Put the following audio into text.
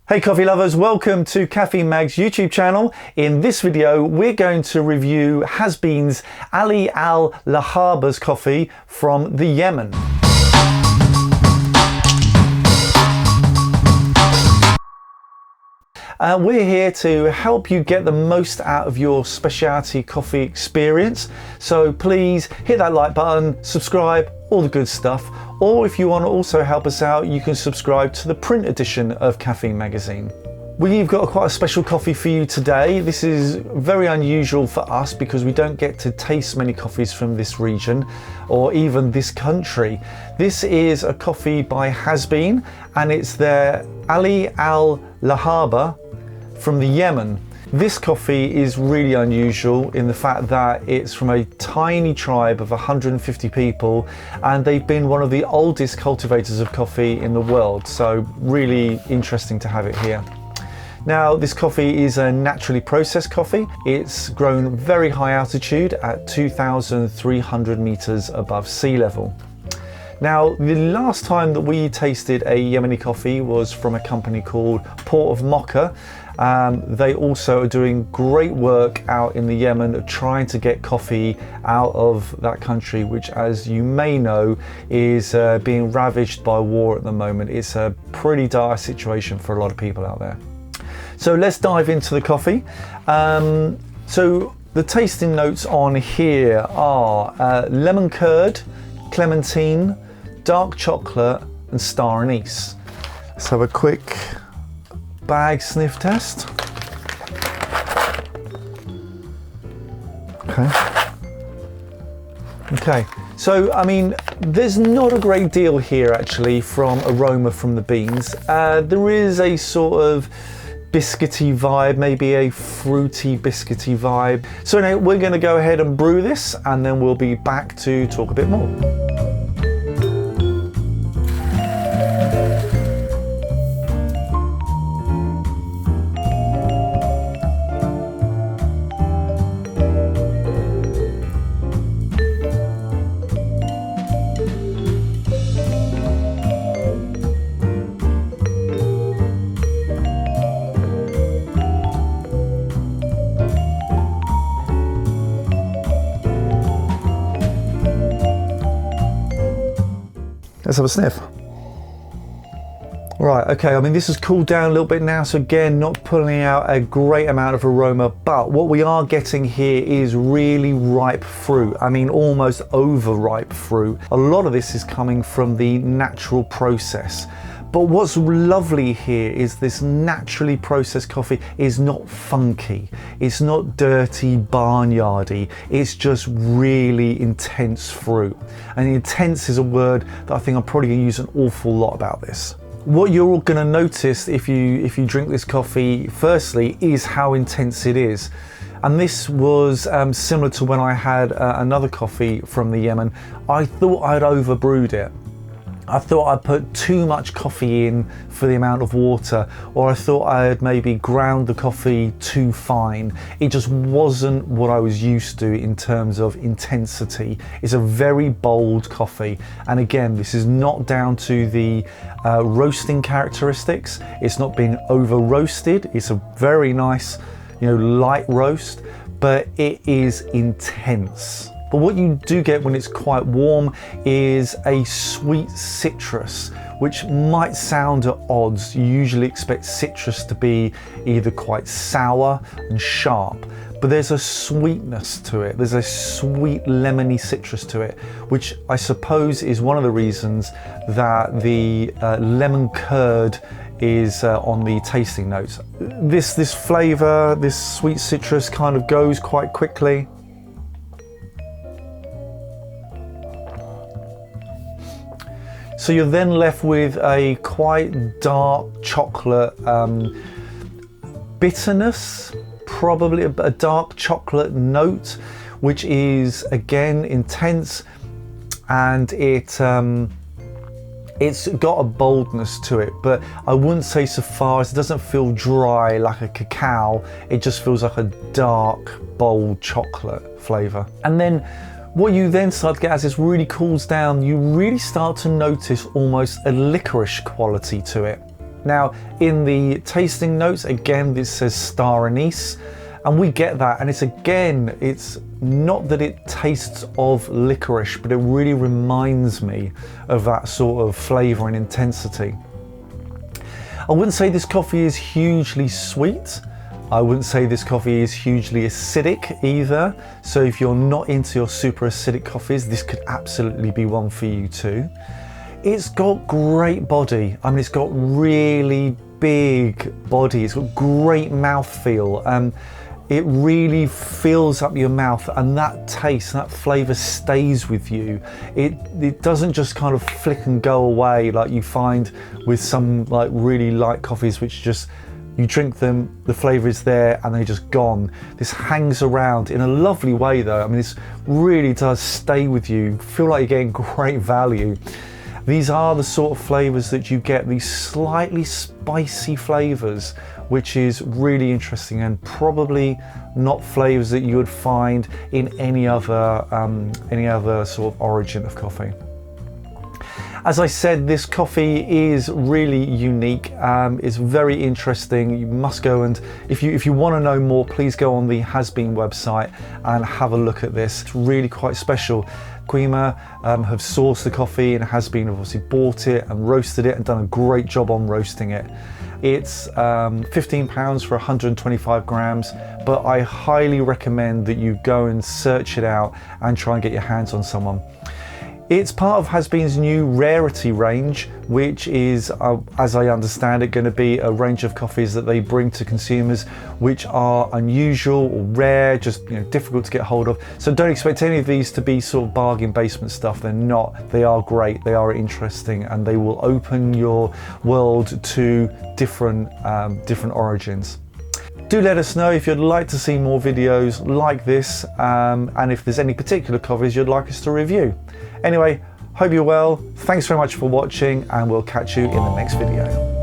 Hey coffee lovers, welcome to Caffeine Mag's YouTube channel. In this video, we're going to review Hasbean's Al-Lahaba's coffee from the Yemen. We're here to help you get the most out of your specialty coffee experience. So please hit that like button, subscribe, all the good stuff. Or if you want to also help us out, you can subscribe to the print edition of Caffeine Magazine. We've got quite a special coffee for you today. This is very unusual for us because we don't get to taste many coffees from this region or even this country. This is a coffee by Hasbean and it's their Al-Lahaba from the Yemen. This coffee is really unusual in the fact that it's from a tiny tribe of 150 people and they've been one of the oldest cultivators of coffee in the world, so really interesting to have it here. Now, this coffee is a naturally processed coffee. It's grown very high altitude at 2,300 meters above sea level. Now, the last time that we tasted a Yemeni coffee was from a company called Port of Mocha. They also are doing great work out in the Yemen trying to get coffee out of that country, which, as you may know, is being ravaged by war at the moment. It's a pretty dire situation for a lot of people out there. So let's dive into the coffee. So the tasting notes on here are lemon curd, clementine, dark chocolate and star anise. Let's have a quick bag sniff test. Okay, so I mean, there's not a great deal here actually from aroma from the beans. There is a sort of biscuity vibe, maybe a fruity biscuity vibe. So now we're going to go ahead and brew this and then we'll be back to talk a bit more. Let's have a sniff. Right, okay, I mean this has cooled down a little bit now, so again, not pulling out a great amount of aroma, but what we are getting here is really ripe fruit. I mean, almost overripe fruit. A lot of this is coming from the natural process. But what's lovely here is this naturally processed coffee is not funky. It's not dirty, barnyardy. It's just really intense fruit. And intense is a word that I think I'm probably gonna use an awful lot about this. What you're gonna notice if you drink this coffee, firstly, is how intense it is. And this was similar to when I had another coffee from the Yemen. I thought I'd overbrewed it. I thought I'd put too much coffee in for the amount of water, or I thought I had maybe ground the coffee too fine. It just wasn't what I was used to in terms of intensity. It's a very bold coffee. And again, this is not down to the roasting characteristics. It's not been over roasted. It's a very nice, light roast, but it is intense. But what you do get when it's quite warm is a sweet citrus, which might sound at odds. You usually expect citrus to be either quite sour and sharp, but there's a sweetness to it. There's a sweet lemony citrus to it, which I suppose is one of the reasons that the lemon curd is on the tasting notes. This flavor, this sweet citrus kind of goes quite quickly. So you're then left with a quite dark chocolate bitterness, probably a dark chocolate note, which is again intense, and it's got a boldness to it, but I wouldn't say so far as it doesn't feel dry like a cacao. It just feels like a dark, bold chocolate flavor. And then what you then start to get as this really cools down, you really start to notice almost a licorice quality to it. Now, in the tasting notes, again, this says star anise, and we get that, and it's not that it tastes of licorice, but it really reminds me of that sort of flavour and intensity. I wouldn't say this coffee is hugely sweet. I wouldn't say this coffee is hugely acidic either. So if you're not into your super acidic coffees, this could absolutely be one for you too. It's got great body. I mean, it's got really big body. It's got great mouthfeel. It really fills up your mouth, and that taste, that flavour stays with you. It doesn't just kind of flick and go away like you find with some like really light coffees, which just, you drink them, the flavour is there and they're just gone. This hangs around in a lovely way though. I mean, this really does stay with you. Feel like you're getting great value. These are the sort of flavours that you get, these slightly spicy flavours, which is really interesting and probably not flavours that you would find in any other sort of origin of coffee. As I said, this coffee is really unique. It's very interesting. You must go, and if you want to know more, please go on the Hasbean website and have a look at this. It's really quite special. Haymah have sourced the coffee, and Hasbean have obviously bought it and roasted it and done a great job on roasting it. It's £15 for 125 grams, but I highly recommend that you go and search it out and try and get your hands on someone. It's part of Hasbean's new rarity range, which is, as I understand it, going to be a range of coffees that they bring to consumers which are unusual or rare, just difficult to get hold of. So don't expect any of these to be sort of bargain basement stuff. They're not. They are great, they are interesting, and they will open your world to different origins. Do let us know if you'd like to see more videos like this, and if there's any particular coffees you'd like us to review. Anyway, hope you're well. Thanks very much for watching, and we'll catch you in the next video.